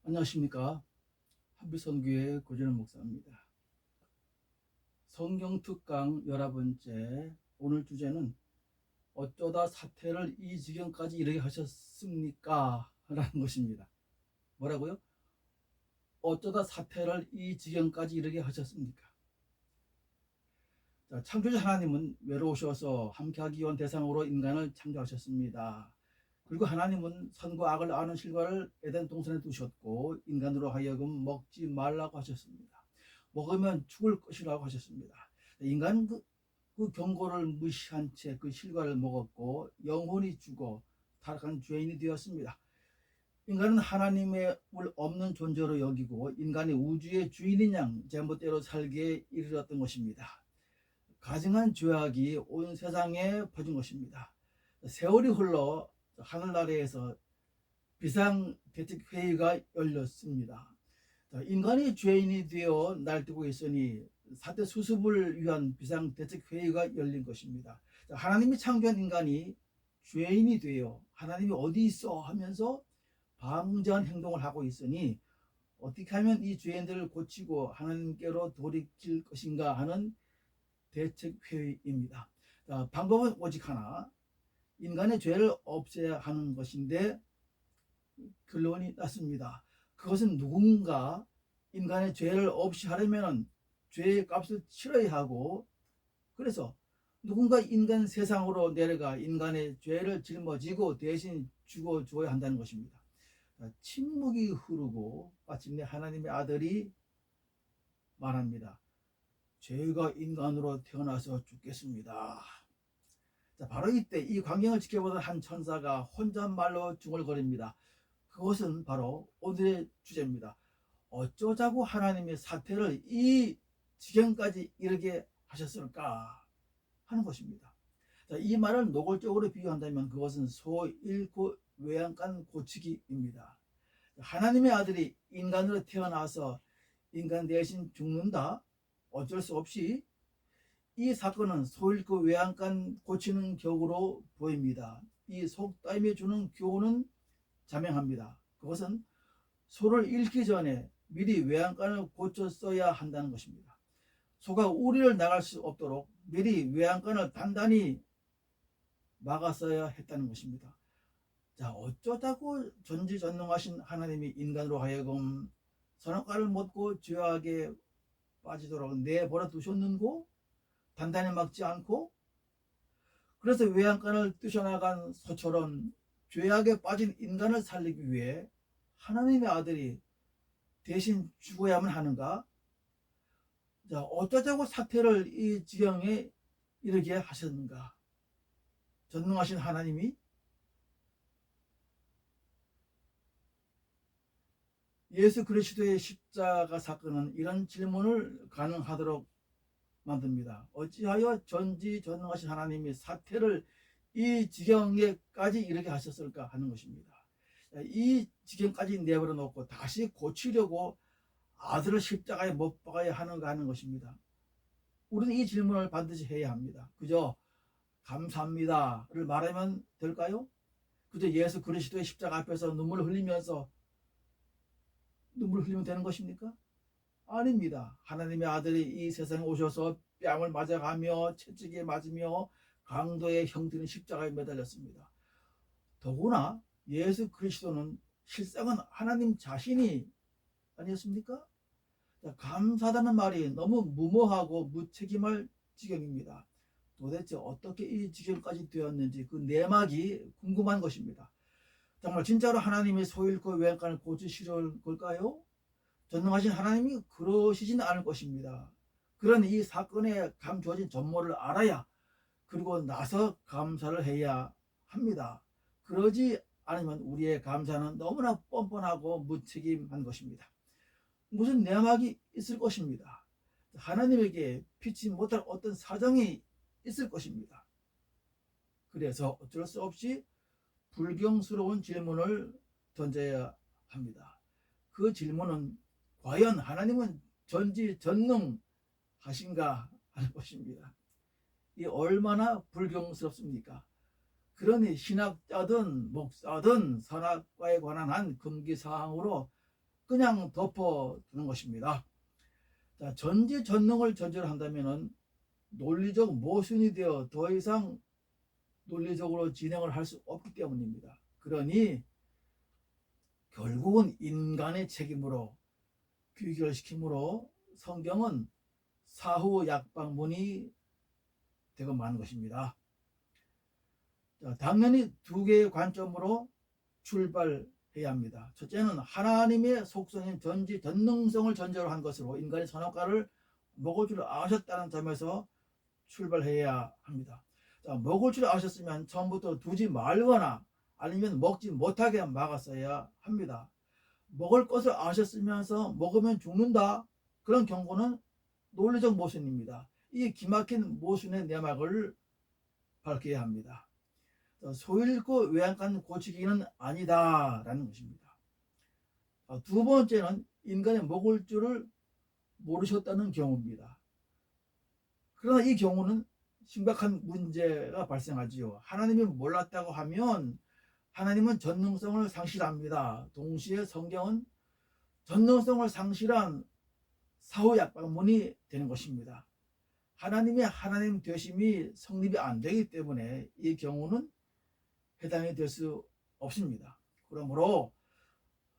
안녕하십니까. 한빛선교회 고진원 목사입니다. 성경특강 11번째, 오늘 주제는 어쩌다 사태를 이 지경까지 이르게 하셨습니까? 라는 것입니다. 뭐라고요? 어쩌다 사태를 이 지경까지 이르게 하셨습니까? 자, 창조자 하나님은 외로우셔서 함께하기 위한 대상으로 인간을 창조하셨습니다. 그리고 하나님은 선과 악을 아는 실과를 에덴 동산에 두셨고 인간으로 하여금 먹지 말라고 하셨습니다. 먹으면 죽을 것이라고 하셨습니다. 인간은 그 경고를 무시한 채 그 실과를 먹었고 영혼이 죽어 타락한 죄인이 되었습니다. 인간은 하나님의 없는 존재로 여기고 인간이 우주의 주인인 양 제멋대로 살기에 이르렀던 것입니다. 가증한 죄악이 온 세상에 퍼진 것입니다. 세월이 흘러 하늘나라에서 비상대책회의가 열렸습니다. 인간이 죄인이 되어 날뛰고 있으니 사태 수습을 위한 비상대책회의가 열린 것입니다. 하나님이 창조한 인간이 죄인이 되어 하나님이 어디 있어 하면서 방자한 행동을 하고 있으니 어떻게 하면 이 죄인들을 고치고 하나님께로 돌이킬 것인가 하는 대책회의입니다. 방법은 오직 하나, 인간의 죄를 없애야 하는 것인데 결론이 났습니다. 그것은 누군가 인간의 죄를 없이 하려면 죄의 값을 치러야 하고, 그래서 누군가 인간 세상으로 내려가 인간의 죄를 짊어지고 대신 죽어줘야 한다는 것입니다. 침묵이 흐르고 마침내 하나님의 아들이 말합니다. 죄가 인간으로 태어나서 죽겠습니다. 자, 바로 이때 이 광경을 지켜보던 한 천사가 혼잣말로 중얼거립니다. 그것은 바로 오늘의 주제입니다. 어쩌자고 하나님의 사태를 이 지경까지 이르게 하셨을까 하는 것입니다. 자, 이 말을 노골적으로 비유한다면 그것은 소 잃고 외양간 고치기입니다. 하나님의 아들이 인간으로 태어나서 인간 대신 죽는다? 어쩔 수 없이 이 사건은 소 잃고 외양간 고치는 격으로 보입니다. 이 속담이 주는 교훈은 자명합니다. 그것은 소를 잃기 전에 미리 외양간을 고쳤어야 한다는 것입니다. 소가 우리를 나갈 수 없도록 미리 외양간을 단단히 막았어야 했다는 것입니다. 자, 어쩌다고 전지전능하신 하나님이 인간으로 하여금 선악과를 먹고 죄악에 빠지도록 내버려 두셨는고 단단히 막지 않고, 그래서 외양간을 뛰쳐나간 소처럼 죄악에 빠진 인간을 살리기 위해 하나님의 아들이 대신 죽어야만 하는가? 자, 어쩌자고 사태를 이 지경에 이르게 하셨는가? 전능하신 하나님이 예수 그리스도의 십자가 사건은 이런 질문을 가능하도록 만듭니다. 어찌하여 전지전능하신 하나님이 사태를 이 지경에까지 이르게 하셨을까 하는 것입니다. 이 지경까지 내버려 놓고 다시 고치려고 아들을 십자가에 못 박아야 하는가 하는 것입니다. 우리는 이 질문을 반드시 해야 합니다. 그저 감사합니다를 말하면 될까요? 그저 예수 그리스도의 십자가 앞에서 눈물을 흘리면 되는 것입니까? 아닙니다. 하나님의 아들이 이 세상에 오셔서 뺨을 맞아가며 채찍에 맞으며 강도의 형들은 십자가에 매달렸습니다. 더구나 예수 그리스도는 실상은 하나님 자신이 아니었습니까? 감사하다는 말이 너무 무모하고 무책임할 지경입니다. 도대체 어떻게 이 지경까지 되었는지 그 내막이 궁금한 것입니다. 정말 진짜로 하나님이 소 잃고 외양간을 고치시려는 걸까요? 전능하신 하나님이 그러시지는 않을 것입니다. 그런 이 사건에 감추어진 전모를 알아야 그리고 나서 감사를 해야 합니다. 그러지 않으면 우리의 감사는 너무나 뻔뻔하고 무책임한 것입니다. 무슨 내막이 있을 것입니다. 하나님에게 피치 못할 어떤 사정이 있을 것입니다. 그래서 어쩔 수 없이 불경스러운 질문을 던져야 합니다. 그 질문은 과연 하나님은 전지전능하신가 하는 것입니다. 이 얼마나 불경스럽습니까? 그러니 신학자든 목사든 선악과에 관한 한 금기사항으로 그냥 덮어두는 것입니다. 자, 전지전능을 전제로 한다면은 논리적 모순이 되어 더 이상 논리적으로 진행을 할 수 없기 때문입니다. 그러니 결국은 인간의 책임으로 귀결시키므로 성경은 사후 약방문이 되고 마는 것입니다. 자, 당연히 두 개의 관점으로 출발해야 합니다. 첫째는 하나님의 속성인 전지전능성을 전제로 한 것으로 인간이 선악과를 먹을 줄 아셨다는 점에서 출발해야 합니다. 자, 먹을 줄 아셨으면 처음부터 두지 말거나 아니면 먹지 못하게 막았어야 합니다. 먹을 것을 아셨으면서 먹으면 죽는다, 그런 경고는 논리적 모순입니다. 이 기막힌 모순의 내막을 밝혀야 합니다. 소 잃고 외양간 고치기는 아니다라는 것입니다. 두 번째는 인간이 먹을 줄을 모르셨다는 경우입니다. 그러나 이 경우는 심각한 문제가 발생하지요. 하나님이 몰랐다고 하면 하나님은 전능성을 상실합니다. 동시에 성경은 전능성을 상실한 사후 약방문이 되는 것입니다. 하나님의 하나님 되심이 성립이 안 되기 때문에 이 경우는 해당이 될 수 없습니다. 그러므로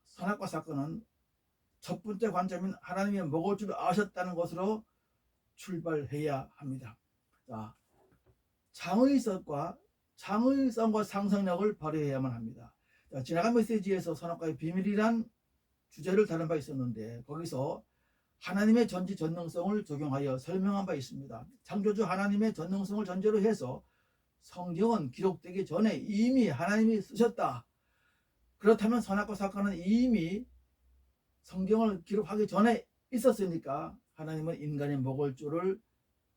선악과 사건은 첫 번째 관점인 하나님이 먹을 줄 아셨다는 것으로 출발해야 합니다. 자, 창의성과 상상력을 발휘해야만 합니다. 자, 지나간 메시지에서 선악과의 비밀이란 주제를 다룬 바 있었는데 거기서 하나님의 전지전능성을 적용하여 설명한 바 있습니다. 창조주 하나님의 전능성을 전제로 해서 성경은 기록되기 전에 이미 하나님이 쓰셨다. 그렇다면 선악과 사건은 이미 성경을 기록하기 전에 있었으니까 하나님은 인간이 먹을 줄을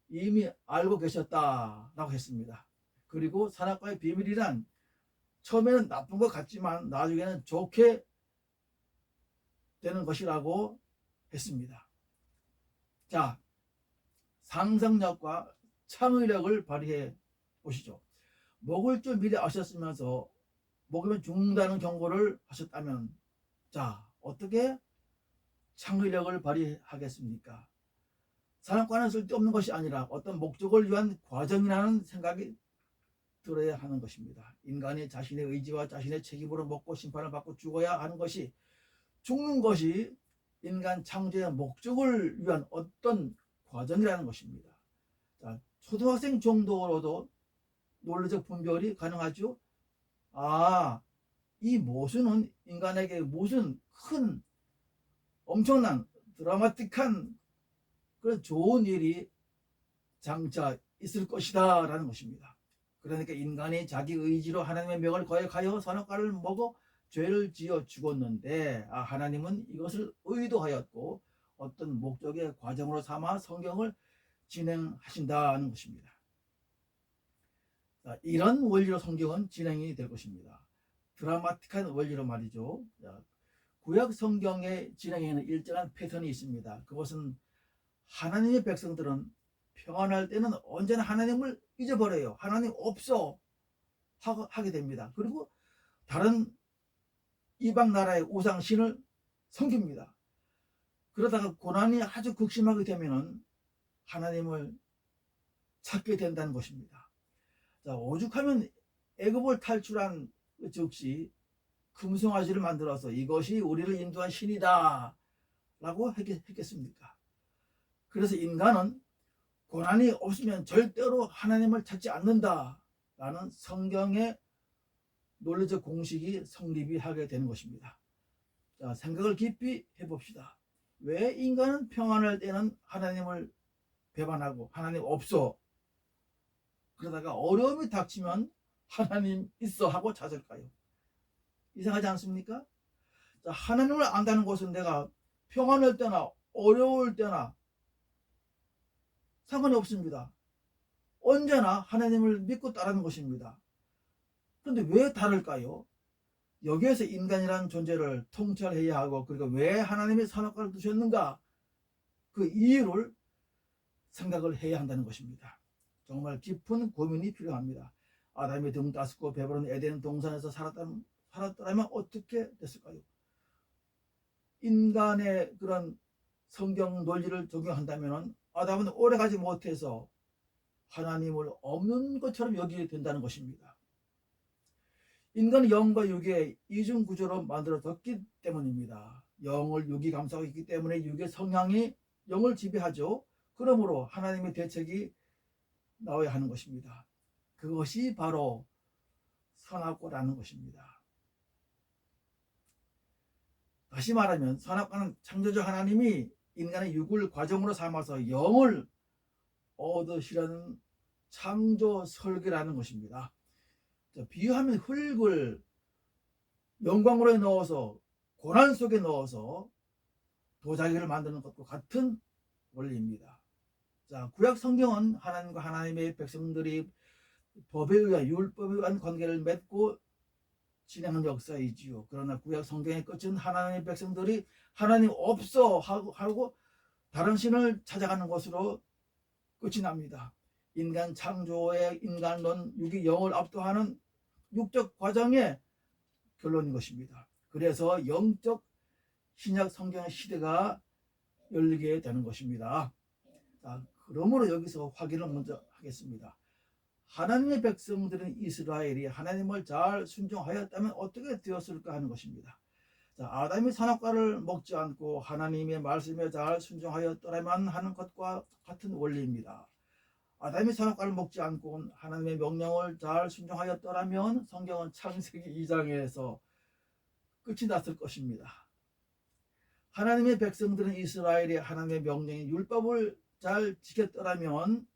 이미 알고 계셨다라고 했습니다. 그리고 선악과의 비밀이란 처음에는 나쁜 것 같지만 나중에는 좋게 되는 것이라고 했습니다. 자, 상상력과 창의력을 발휘해 보시죠. 먹을 줄 미리 아셨으면서 먹으면 죽는다는 경고를 하셨다면 자, 어떻게 창의력을 발휘하겠습니까? 선악과는 쓸데없는 것이 아니라 어떤 목적을 위한 과정이라는 생각이 들어야 하는 것입니다. 인간이 자신의 의지와 자신의 책임으로 먹고 심판을 받고 죽어야 하는 것이, 죽는 것이 인간 창조의 목적을 위한 어떤 과정이라는 것입니다. 자, 초등학생 정도로도 논리적 분별이 가능하죠. 이 모순은 인간에게 무슨 큰 엄청난 드라마틱한 그런 좋은 일이 장차 있을 것이다 라는 것입니다. 그러니까 인간이 자기 의지로 하나님의 명을 거역하여 선악과를 먹어 죄를 지어 죽었는데 하나님은 이것을 의도하였고 어떤 목적의 과정으로 삼아 성경을 진행하신다는 것입니다. 이런 원리로 성경은 진행이 될 것입니다. 드라마틱한 원리로 말이죠. 구약 성경의 진행에는 일정한 패턴이 있습니다. 그것은 하나님의 백성들은 평안할 때는 언제나 하나님을 잊어버려요. 하나님 없어 하게 됩니다. 그리고 다른 이방 나라의 우상신을 섬깁니다. 그러다가 고난이 아주 극심하게 되면 하나님을 찾게 된다는 것입니다. 자, 오죽하면 애굽을 탈출한 즉시 금송아지를 만들어서 이것이 우리를 인도한 신이다 라고 했겠습니까? 그래서 인간은 고난이 없으면 절대로 하나님을 찾지 않는다 라는 성경의 논리적 공식이 성립이 하게 되는 것입니다. 자, 생각을 깊이 해봅시다. 왜 인간은 평안할 때는 하나님을 배반하고 하나님 없어, 그러다가 어려움이 닥치면 하나님 있어 하고 찾을까요? 이상하지 않습니까? 자, 하나님을 안다는 것은 내가 평안할 때나 어려울 때나 상관이 없습니다. 언제나 하나님을 믿고 따르는 것입니다. 그런데 왜 다를까요? 여기에서 인간이라는 존재를 통찰해야 하고, 그리고 왜 하나님이 선악과를 두셨는가, 그 이유를 생각을 해야 한다는 것입니다. 정말 깊은 고민이 필요합니다. 아담이 등 따스고 배부른 에덴 동산에서 살았다면 어떻게 됐을까요? 인간의 그런 성경 논리를 적용한다면 아담은 오래가지 못해서 하나님을 없는 것처럼 여기게 된다는 것입니다. 인간은 영과 육의 이중 구조로 만들어졌기 때문입니다. 영을 육이 감싸고 있기 때문에 육의 성향이 영을 지배하죠. 그러므로 하나님의 대책이 나와야 하는 것입니다. 그것이 바로 선악과라는 것입니다. 다시 말하면 선악과는 창조주 하나님이 인간의 육을 과정으로 삼아서 영을 얻으시려는 창조 설계라는 것입니다. 비유하면 흙을 영광으로 넣어서 고난 속에 넣어서 도자기를 만드는 것과 같은 원리입니다. 자, 구약 성경은 하나님과 하나님의 백성들이 법에 의한 율법에 의한 관계를 맺고 진행한 역사이지요. 그러나 구약 성경의 끝은 하나님의 백성들이 하나님 없어 하고 다른 신을 찾아가는 것으로 끝이 납니다. 인간 창조의 인간론, 육이 영을 압도하는 육적 과정의 결론인 것입니다. 그래서 영적 신약 성경의 시대가 열리게 되는 것입니다. 자, 그러므로 여기서 확인을 먼저 하겠습니다. 하나님의 백성들은 이스라엘이 하나님을 잘 순종하였다면 어떻게 되었을까 하는 것입니다. 자, 아담이 선악과를 먹지 않고 하나님의 말씀에 잘 순종하였더라면 하는 것과 같은 원리입니다. 아담이 선악과를 먹지 않고 하나님의 명령을 잘 순종하였더라면 성경은 창세기 2장에서 끝이 났을 것입니다. 하나님의 백성들은 이스라엘이 하나님의 명령인 율법을 잘 지켰더라면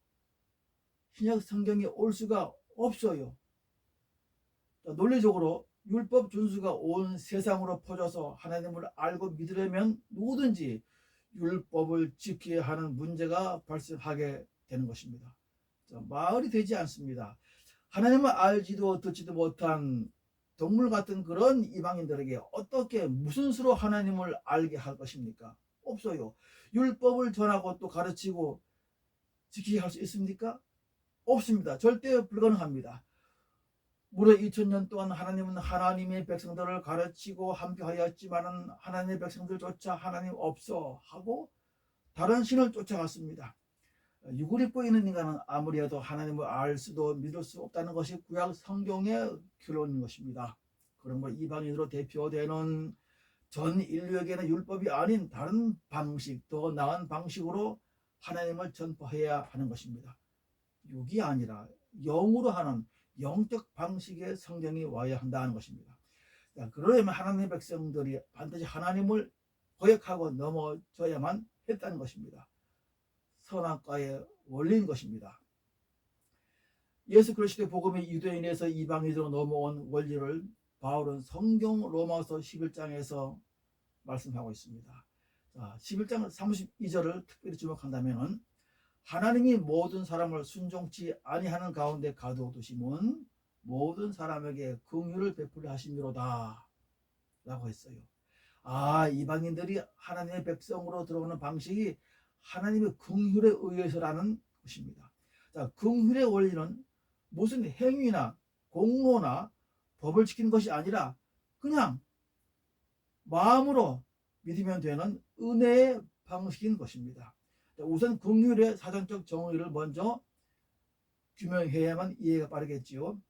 신약 성경에 올 수가 없어요. 논리적으로 율법 준수가 온 세상으로 퍼져서 하나님을 알고 믿으려면 누구든지 율법을 지켜야 하는 문제가 발생하게 되는 것입니다. 말이 되지 않습니다. 하나님을 알지도 듣지도 못한 동물 같은 그런 이방인들에게 어떻게 무슨 수로 하나님을 알게 할 것입니까? 없어요. 율법을 전하고 또 가르치고 지키게 할 수 있습니까? 없습니다. 절대 불가능합니다. 무려 2000년 동안 하나님은 하나님의 백성들을 가르치고 함께하였지만 하나님의 백성들조차 하나님 없어 하고 다른 신을 쫓아갔습니다. 육을 입고 있는 인간은 아무리 해도 하나님을 알 수도 믿을 수 없다는 것이 구약 성경의 결론인 것입니다. 그러므로 이방인으로 대표되는 전 인류에게는 율법이 아닌 다른 방식, 더 나은 방식으로 하나님을 전파해야 하는 것입니다. 육이 아니라 영으로 하는 영적 방식의 성경이 와야 한다는 것입니다. 그러려면 하나님의 백성들이 반드시 하나님을 고역하고 넘어져야만 했다는 것입니다. 선악과의 원리인 것입니다. 예수 그리스도의 복음이 유대인에서 이방인으로 넘어온 원리를 바울은 성경 로마서 11장에서 말씀하고 있습니다. 11장 32절을 특별히 주목한다면 하나님이 모든 사람을 순종치 아니하는 가운데 가두두심은 모든 사람에게 긍휼을 베풀려 하심이로다 라고 했어요. 이방인들이 하나님의 백성으로 들어오는 방식이 하나님의 긍휼에 의해서라는 것입니다. 자, 긍휼의 원리는 무슨 행위나 공로나 법을 지키는 것이 아니라 그냥 마음으로 믿으면 되는 은혜의 방식인 것입니다. 우선 긍휼의 사전적 정의를 먼저 규명해야만 이해가 빠르겠지요.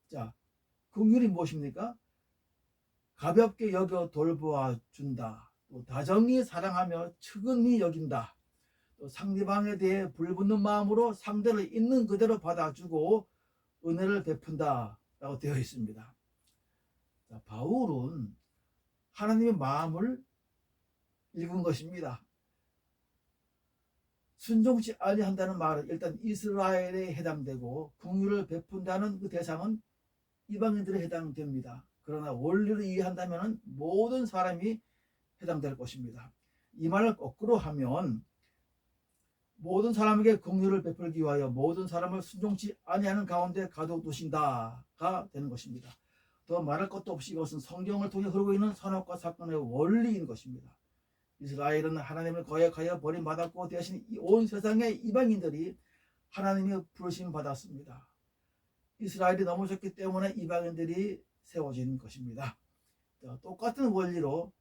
자, 긍휼이 무엇입니까? 가볍게 여겨 돌보아 준다. 또 다정히 사랑하며 측은히 여긴다. 또 상대방에 대해 불붙는 마음으로 상대를 있는 그대로 받아주고 은혜를 베푼다 라고 되어 있습니다. 자, 바울은 하나님의 마음을 읽은 것입니다. 순종치 아니한다는 말은 일단 이스라엘에 해당되고 긍휼을 베푼다는 그 대상은 이방인들에 해당됩니다. 그러나 원리를 이해한다면 모든 사람이 해당될 것입니다. 이 말을 거꾸로 하면 모든 사람에게 긍휼을 베풀기 위하여 모든 사람을 순종치 아니하는 가운데 가둬두신다가 되는 것입니다. 더 말할 것도 없이 이것은 성경을 통해 흐르고 있는 선악과 사건의 원리인 것입니다. 이스라엘은 하나님을 거역하여 버림받았고 대신 온 세상의 이방인들이 하나님의 부르심 받았습니다. 이스라엘이 넘어졌기 때문에 이방인들이 세워진 것입니다. 똑같은 원리로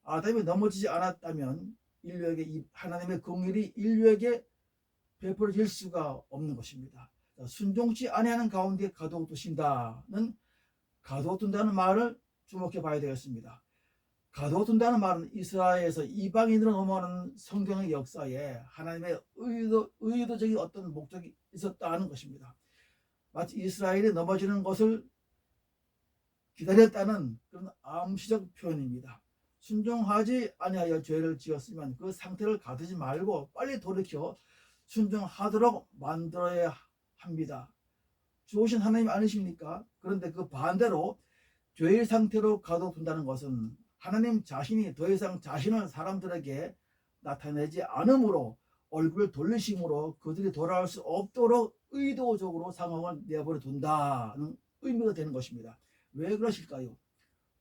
아담이 넘어지지 않았다면 인류에게 하나님의 긍휼이 인류에게 베풀어질 수가 없는 것입니다. 순종치 아니하는 가운데 가둬두신다는 가둬둔다는 말을 주목해 봐야 되겠습니다. 가둬둔다는 말은 이스라엘에서 이방인으로 넘어가는 성경의 역사에 하나님의 의도적인 어떤 목적이 있었다는 것입니다. 마치 이스라엘이 넘어지는 것을 기다렸다는 그런 암시적 표현입니다. 순종하지 아니하여 죄를 지었으면 그 상태를 가두지 말고 빨리 돌이켜 순종하도록 만들어야 합니다. 좋으신 하나님 아니십니까? 그런데 그 반대로 죄의 상태로 가둬둔다는 것은 하나님 자신이 더 이상 자신을 사람들에게 나타내지 않으므로 얼굴을 돌리심으로 그들이 돌아올 수 없도록 의도적으로 상황을 내버려 둔다는 의미가 되는 것입니다. 왜 그러실까요?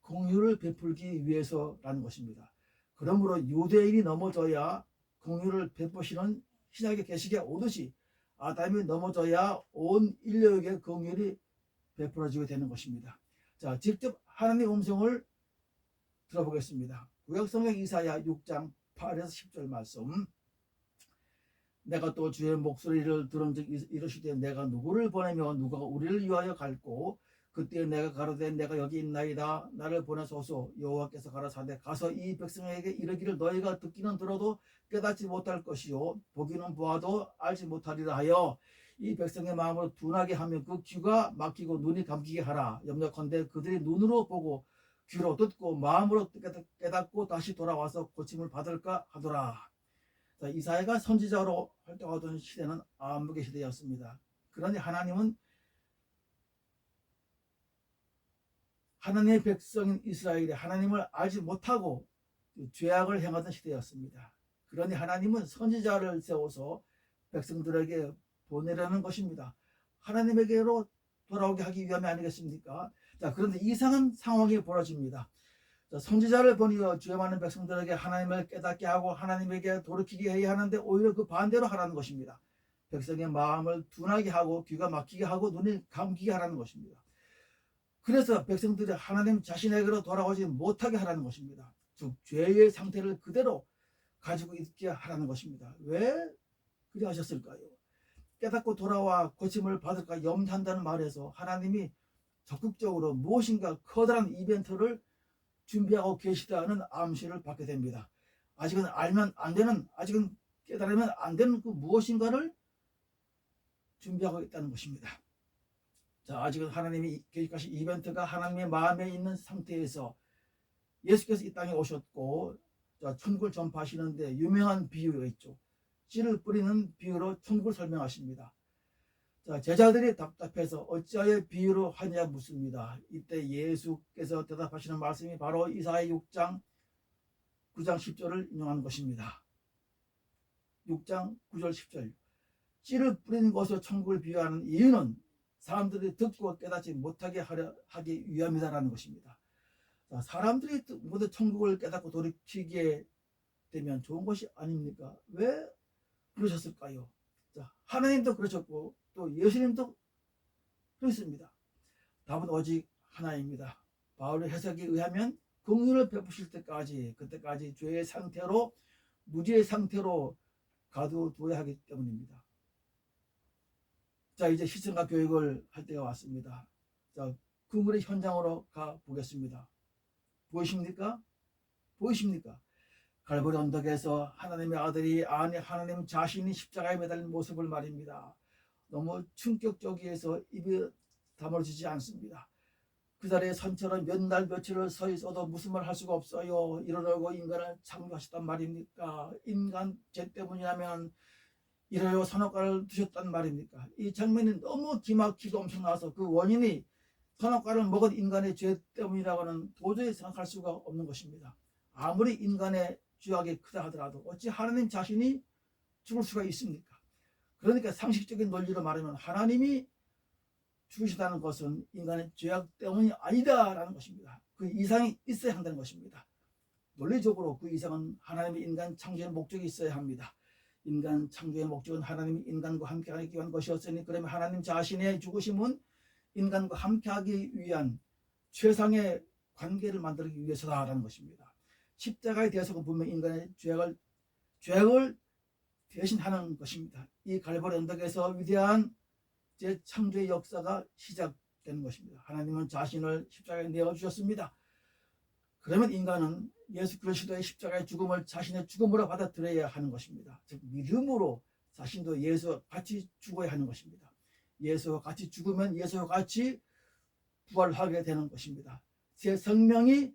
긍휼을 베풀기 위해서라는 것입니다. 그러므로 유대인이 넘어져야 긍휼을 베푸시는 신약의 계시가 오듯이 아담이 넘어져야 온 인류에게 긍휼이 베풀어지게 되는 것입니다. 자, 직접 하나님의 음성을 들어보겠습니다. 구약성경 이사야 6장 8에서 10절 말씀. 내가 또 주의 목소리를 들은 적 이르시되 내가 누구를 보내며 누가 우리를 위하여 갈고 그때 내가 가로되 내가 여기 있나이다 나를 보내소서. 여호와께서 가라사대 가서 이 백성에게 이르기를 너희가 듣기는 들어도 깨닫지 못할 것이요 보기는 보아도 알지 못하리라 하여 이 백성의 마음을 둔하게 하며 그 귀가 막히고 눈이 감기게 하라. 염려컨대 그들이 눈으로 보고 귀로 듣고 마음으로 깨닫고 다시 돌아와서 고침을 받을까 하더라. 자, 이사야가 선지자로 활동하던 시대는 암흑의 시대였습니다. 그러니 하나님은 하나님의 백성인 이스라엘이 하나님을 알지 못하고 죄악을 행하던 시대였습니다. 그러니 하나님은 선지자를 세워서 백성들에게 보내려는 것입니다. 하나님에게로 돌아오게 하기 위함이 아니겠습니까? 자, 그런데 이상한 상황이 벌어집니다. 자, 선지자를 보내어 죄 많은 백성들에게 하나님을 깨닫게 하고 하나님에게 돌이키게 해야 하는데 오히려 그 반대로 하라는 것입니다. 백성의 마음을 둔하게 하고 귀가 막히게 하고 눈이 감기게 하라는 것입니다. 그래서 백성들이 하나님 자신에게로 돌아오지 못하게 하라는 것입니다. 즉 죄의 상태를 그대로 가지고 있게 하라는 것입니다. 왜 그리 하셨을까요? 깨닫고 돌아와 고침을 받을까 염려한다는 말에서 하나님이 적극적으로 무엇인가 커다란 이벤트를 준비하고 계시다는 암시를 받게 됩니다. 아직은 알면 안 되는, 아직은 깨달으면 안 되는 그 무엇인가를 준비하고 있다는 것입니다. 자, 아직은 하나님이 계획하신 이벤트가 하나님의 마음에 있는 상태에서 예수께서 이 땅에 오셨고 자, 천국을 전파하시는데 유명한 비유가 있죠. 씨를 뿌리는 비유로 천국을 설명하십니다. 자, 제자들이 답답해서 어찌하여 비유로 하냐 묻습니다. 이때 예수께서 대답하시는 말씀이 바로 이사야 6장 9장 10절을 인용하는 것입니다. 6장 9절 10절. 씨를 뿌리는 것으로 천국을 비유하는 이유는 사람들이 듣고 깨닫지 못하게 하기 위함이다라는 것입니다. 자, 사람들이 모두 천국을 깨닫고 돌이키게 되면 좋은 것이 아닙니까? 왜 그러셨을까요? 자, 하나님도 그러셨고 또 예수님도 그렇습니다. 답은 오직 하나입니다. 바울의 해석에 의하면 긍휼을 베푸실 때까지 그때까지 죄의 상태로 무지의 상태로 가두어야 하기 때문입니다. 자, 이제 희생과 교육을 할 때가 왔습니다. 자, 긍휼의 현장으로 가 보겠습니다. 보이십니까? 보이십니까? 갈보리 언덕에서 하나님의 아들이 하나님 자신이 십자가에 매달린 모습을 말입니다. 너무 충격적이어서 입이 다물어지지 않습니다. 그 자리에 선처럼 몇 날 며칠을 서 있어도 무슨 말 할 수가 없어요. 이러려고 인간을 창조하셨단 말입니까? 인간 죄 때문이라면 이러려고 선악과를 두셨단 말입니까? 이 장면이 너무 기막히고 엄청나서 그 원인이 선악과를 먹은 인간의 죄 때문이라고는 도저히 생각할 수가 없는 것입니다. 아무리 인간의 죄악이 크다 하더라도 어찌 하나님 자신이 죽을 수가 있습니까? 그러니까 상식적인 논리로 말하면 하나님이 죽으시다는 것은 인간의 죄악 때문이 아니다라는 것입니다. 그 이상이 있어야 한다는 것입니다. 논리적으로 그 이상은 하나님의 인간 창조의 목적이 있어야 합니다. 인간 창조의 목적은 하나님이 인간과 함께하기 위한 것이었으니 그러면 하나님 자신의 죽으심은 인간과 함께하기 위한 최상의 관계를 만들기 위해서다라는 것입니다. 십자가에 대해서는 분명 인간의 죄악을 대신하는 것입니다. 이 갈보리 언덕에서 위대한 재창조의 역사가 시작되는 것입니다. 하나님은 자신을 십자가에 내어주셨습니다. 그러면 인간은 예수 그리스도의 십자가의 죽음을 자신의 죽음으로 받아들여야 하는 것입니다. 즉 믿음으로 자신도 예수와 같이 죽어야 하는 것입니다. 예수와 같이 죽으면 예수와 같이 부활하게 되는 것입니다. 새 생명이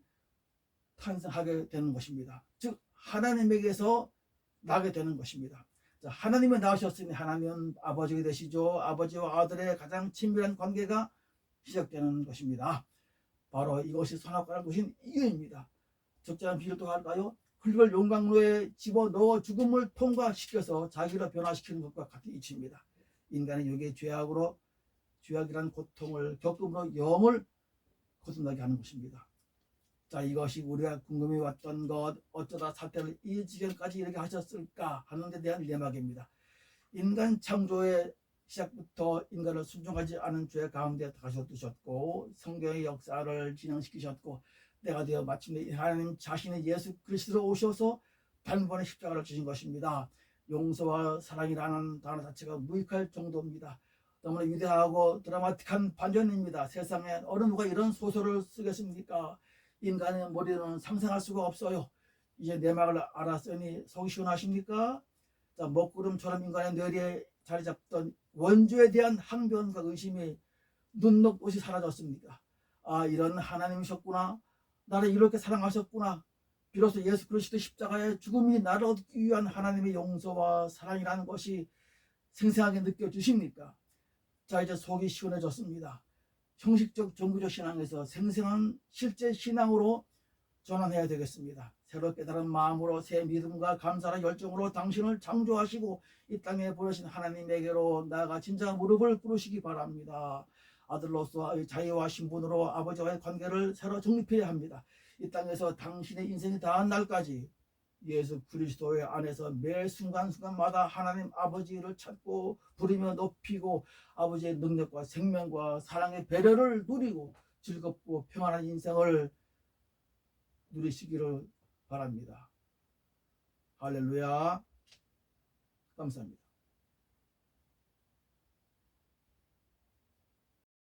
탄생하게 되는 것입니다. 즉 하나님에게서 나게 되는 것입니다. 하나님이 나오셨으니 하나님은 아버지가 되시죠. 아버지와 아들의 가장 친밀한 관계가 시작되는 것입니다. 바로 이것이 선악과를 두신 이유입니다. 적절한 비유를 또 할까요? 흙을 용광로에 집어넣어 죽음을 통과시켜서 자기를 변화시키는 것과 같은 이치입니다. 인간은 여기에 죄악이라는 고통을 겪음으로 영을 거듭나게 하는 것입니다. 자, 이것이 우리가 궁금해 왔던 것, 어쩌다 사태를 이 지경까지 이렇게 하셨을까 하는 데 대한 내막입니다. 인간 창조의 시작부터 인간을 순종하지 않은 죄 가운데 가셔두셨고 성경의 역사를 진행시키셨고 때가 되어 마침내 하나님 자신의 예수 그리스도로 오셔서 단번에 십자가를 주신 것입니다. 용서와 사랑이라는 단어 자체가 무익할 정도입니다. 너무나 위대하고 드라마틱한 반전입니다. 세상에 어느 누가 이런 소설을 쓰겠습니까? 인간의 머리로는 상상할 수가 없어요. 이제 내막을 알았으니 속이 시원하십니까? 자, 먹구름처럼 인간의 뇌리에 자리 잡던 원죄에 대한 항변과 의심이 눈 녹듯이 사라졌습니다. 아, 이런 하나님이셨구나. 나를 이렇게 사랑하셨구나. 비로소 예수 그리스도 십자가의 죽음이 나를 얻기 위한 하나님의 용서와 사랑이라는 것이 생생하게 느껴지십니까? 자, 이제 속이 시원해졌습니다. 형식적 종교적 신앙에서 생생한 실제 신앙으로 전환해야 되겠습니다. 새로 깨달은 마음으로 새 믿음과 감사와 열정으로 당신을 창조하시고 이 땅에 보내신 하나님에게로 나아가 진정한 무릎을 꿇으시기 바랍니다. 아들로서 자유와 신분으로 아버지와의 관계를 새로 정립해야 합니다. 이 땅에서 당신의 인생이 다한 날까지 예수 그리스도의 안에서 매 순간순간마다 하나님 아버지를 찾고 부르며 높이고 아버지의 능력과 생명과 사랑의 배려를 누리고 즐겁고 평안한 인생을 누리시기를 바랍니다. 할렐루야. 감사합니다.